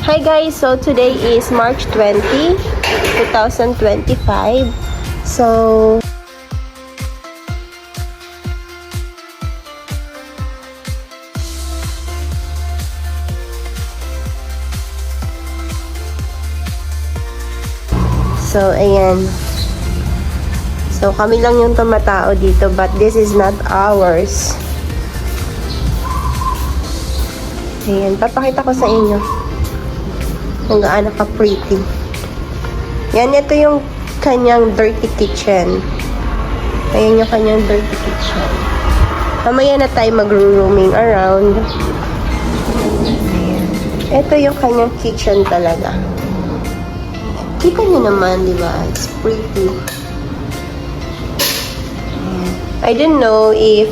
Hi guys, so today is March 20, 2025. So ayan. So kami lang yung tumatao dito, but this is not ours. Ayan, papakita ko sa inyo kung gaano ka-pretty. Yan, ito yung kanyang dirty kitchen. Ayan yung kanyang dirty kitchen. Mamaya na tayo mag-rooming around. Ayan. Ito yung kanyang kitchen talaga. Kita niyo naman, di ba? It's pretty. Ayan. I don't know if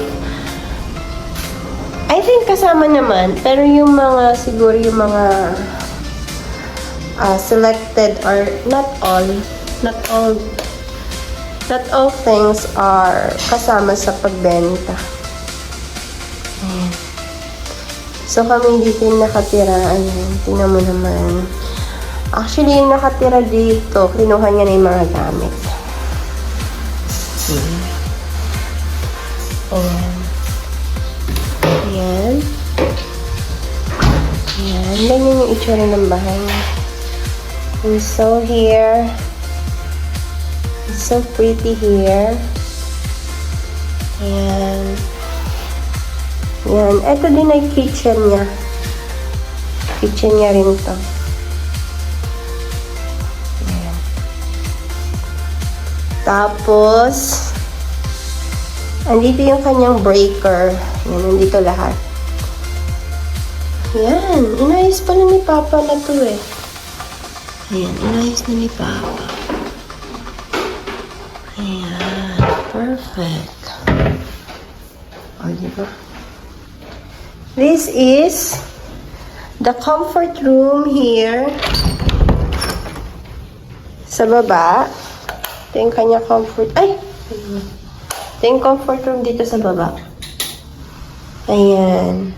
I think kasama naman, pero yung mga, siguro yung mga selected or not all things are kasama sa pagbenta. Ayan. So kami dito yung nakatira. Ayan, tingnan mo naman. Actually, yung nakatira dito, kinuha niya na yung mga gamit. Ayan. Ayan. Ayan. Ganyan yung itsura ng bahay niya. And so here, it's so pretty here. Ayan. Ayan. Ito din ay kitchen niya. Kitchen niya rin to. Ayan. Tapos, andito yung kanyang breaker. Ayan, nandito lahat. Ayan. Inayos pala ni Papa na to eh. Ayan, inayos na ni Papa. Ayan, perfect. O, diba? This is the comfort room here. Sa baba. Ito yung kanya comfort. Ay! Ito yung comfort room dito sa baba. Ayan.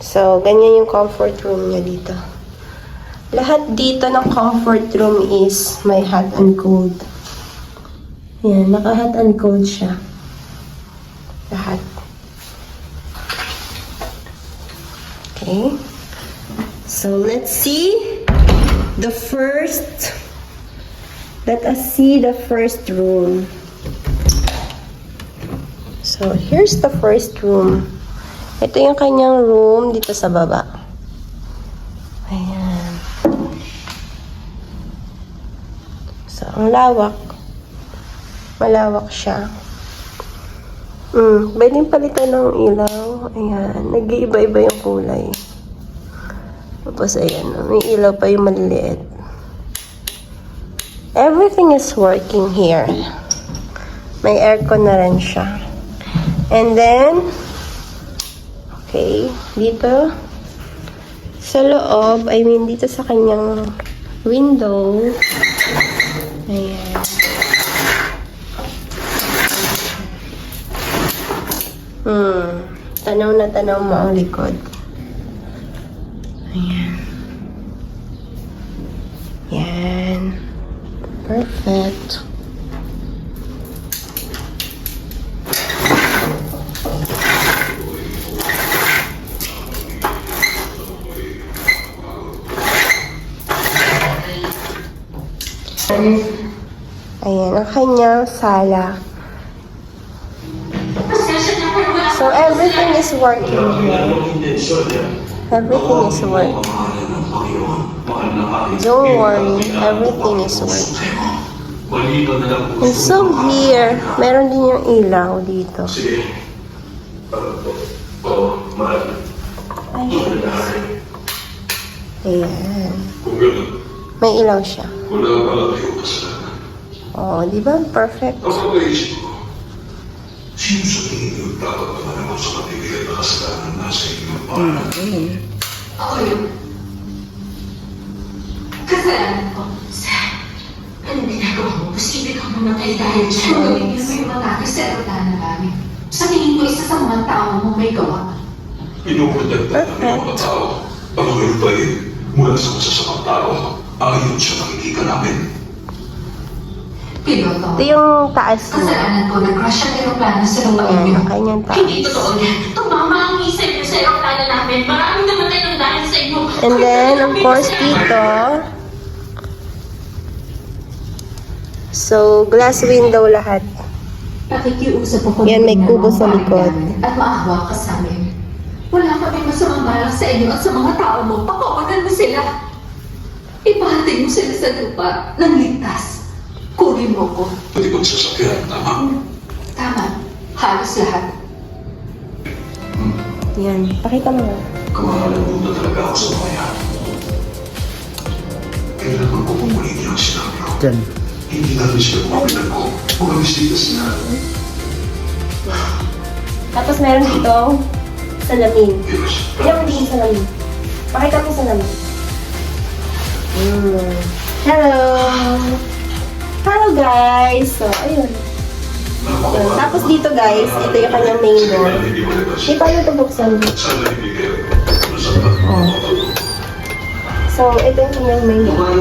So, ganyan yung comfort room niya dito. Lahat dito ng comfort room is may hot and cold. Ayan, naka-hot and cold siya. Lahat. Okay. So, let's see the first. Let us see the first room. So, here's the first room. Ito yung kanyang room dito sa baba. Ayan. So, ang lawak. Malawak siya. Pwedeng palitan ng ilaw. Ayan. Nag-iiba-iba yung kulay. Tapos, ayan. May ilaw pa yung maliliit. Everything is working here. May aircon na rin siya. And then, okay, dito, sa loob, I mean, dito sa kanyang window, ayan. Tanaw na tanaw mo ang likod. Ayan. Yan. Perfect. Ayan, ang kanyang sala. So, everything is working here. Everything is working. Don't worry, everything is working. And so here, meron din yung ilaw dito. Ayan. May ilaw siya. Oh, di ba? Perfect. Kasalanan ko. Anong ginagawa mo? Posible kang mamatay dahil dyan. Gawin niyo may mga kaserotana namin. Sa tingin ko, isa sa mga tao mo may gawa. Pinupundag na ng mga tao. Ako yung pa Mula sa masasamang tao, ayon siya nakikita namin. Piloto. Ito yung taas niya. Kasalanan ko na crash ang aeroplano sa lupain Ayan, niyo. ang kanyang taas. Hindi totoo yan. Tumama ang isip niyo sa aeroplano namin. Maraming namatay ng dahil sa inyo. And then, of course, dito. So, glass window lahat. Nakikiusap ako. Yan, may kubo sa likod. At maawa ka sa amin. Wala kami masamang balak sa inyo at sa mga tao mo. Papawagan mo sila. Ipahatid mo sila sa lupa ng ligtas. Kunin mo ko. Pati pagsasakyan, tama? Tama. Halos lahat. Yan, pakita mo nga. Kamahalan mo na talaga ako sa mga yan. Kailangan ko pumunin niyo ang sinabi ko. Diyan. Hindi natin sila pumapilan ko. Umalis dito sila. Tapos meron dito, salamin. Yes. Tignan mo din yung salamin. Pakita mo yung salamin. Hello! Hello guys! So, ayun. So, tapos dito guys, ito yung kanyang main door. Hindi malabas. Di paano ito buksan? Sana hindi kayo masaktan ng mga tao. So, ito yung kanyang main door.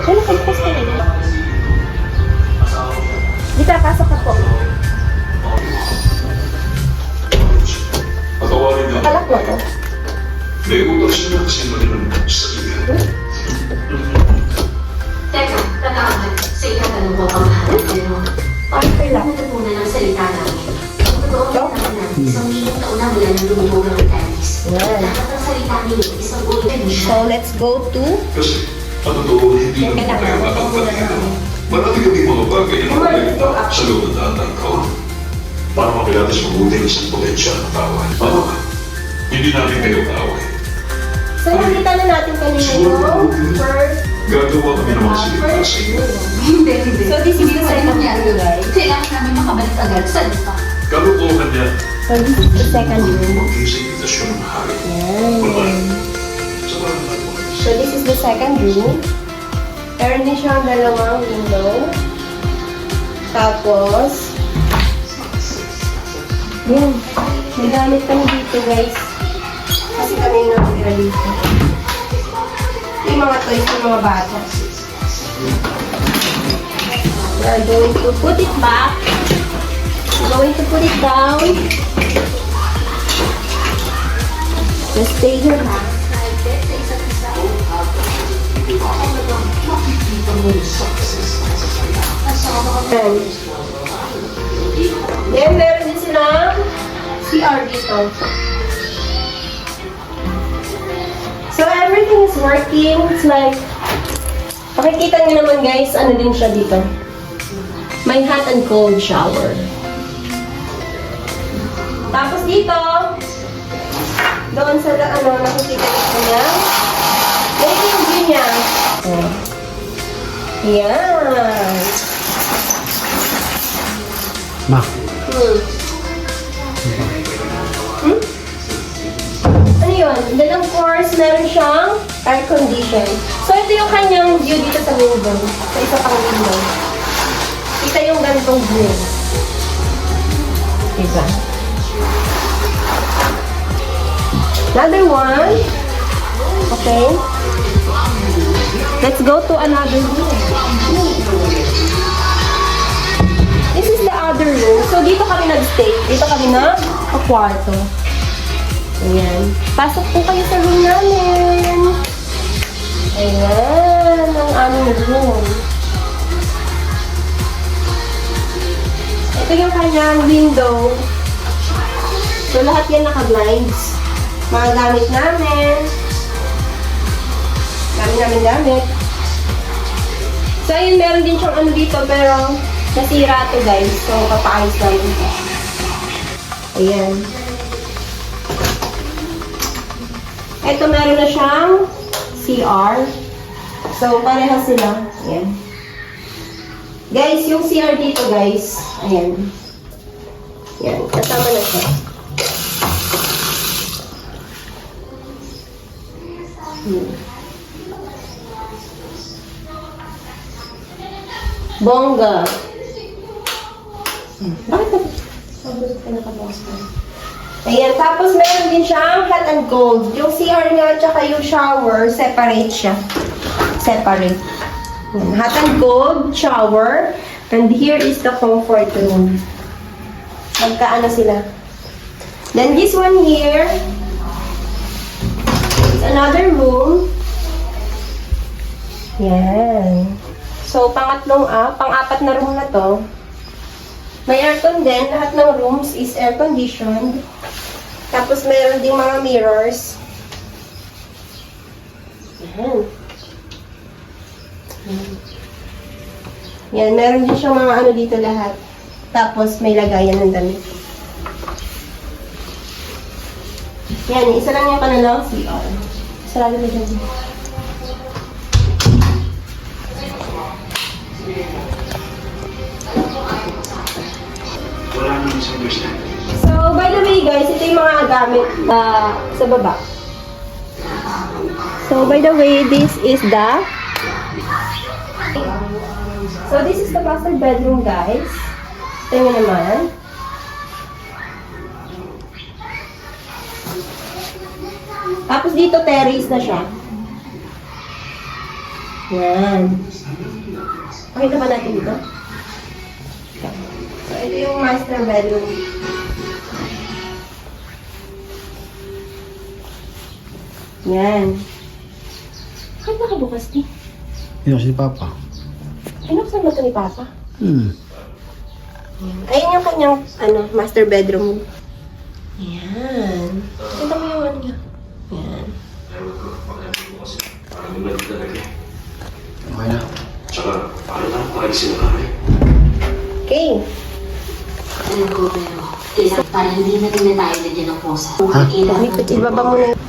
Ano ka bukas ka rin? Dito, pasok ka po. Patawarin niyo. Kalak mo to. May utos siya kasi malinang sa iya. Teka, tatawagan. Sa itatanong ko ang mahal. Pero, After lang. pumunta muna ng salita namin. Ang totoo naman namin, isang milyong taon na mula nang lumubog ang Italis. Yan. Lahat ng salita ninyo, isang ulit na So, let's go to... Kasi, ang totoo, hindi naman tayo nakapagpatid. Marami kami mga bagay na nakikita sa loob ng daan ng taon. Para mapilatis mabuti ang isang potensyal na tawad. Hindi namin kayo kaaway. So, nakita na natin kanina yung first... Gagawa kami ng mga salita sa inyo. Hindi. So, this is the second room, guys. Kailangan namin makabalik agad sa lupa. Kalukuhan niya. So, this is the second room. Mag-isip itasyon ng hari. Yan. Sa parang natin. So, this is the second room. Meron din siyang dalawang window. Tapos, yun. May gamit kami dito, guys. Kasi kami nakatira dito. Yung mga toys ng mga bata. We're going to put it back. We're going to put it down. Just stay here, ha? Yan. Yan, meron din silang CR dito. So, everything is working. It's like, makikita niyo naman guys, ano din siya dito. May hot and cold shower. Tapos dito, doon sa, nakikita niyo niya. Ito yung view niya. Oh. Yan. Ma. Ano yun? Then of course, meron siyang air condition. So ito yung kanyang view dito sa window. Sa isa pang window. Kita yung ganitong view. Diba? Another one. Okay. Let's go to another room. This is the other room. So dito kami nag-stay. Dito kami kwarto. Ayan. Pasok po kayo sa room namin. Ayan. Ang aming room. Ito yung kanyang window. So lahat yan naka-blinds. Mga gamit namin. Gamit. So ayun, meron din siyang ano dito pero nasira to guys. So papaayos namin ito. Ayan. Ito meron na siyang CR. So pareha sila. Ayan. Guys, yung CR dito guys. Ayan. Ayan. Kasama na siya. Bongga. Bakit ka nakabukas ka? Ayan, tapos meron din siyang hot and gold. Yung CR nga tsaka yung shower, separate siya. Separate. Yan. Hot and gold shower. And here is the comfort room. Magkaano sila. Then this one here is another room. Yan. So, pang-apat na room na to. May aircon din. Lahat ng rooms is air-conditioned. Tapos, meron ding mga mirrors. Yan. Yan, meron din siyang mga ano dito lahat. Tapos, may lagayan ng damit. Yan, isa lang yung kanilang CR. Sarado na dyan. Wala nang misunderstanding. So, by the way guys, ito yung mga gamit sa baba. So, by the way, this is the... So, this is the master bedroom, guys. Ito nyo naman. Tapos dito, terrace na siya. Yan. Pakita ba natin dito? So, ito yung master bedroom. Yan. Bakit nakabukas di? Yun si Papa. Pinuksan ba ito ni Papa? Hmm. Ayun yung kanyang master bedroom. Yan. Kita mo yung ano niya. Yan. Parang naman talaga eh. Okay na. Tsaka, paano lang pakalisin na kami? Okay. Alam ko pero, para hindi na rin na tayo nagyan ng posa. Ha? Ibaba mo na yung...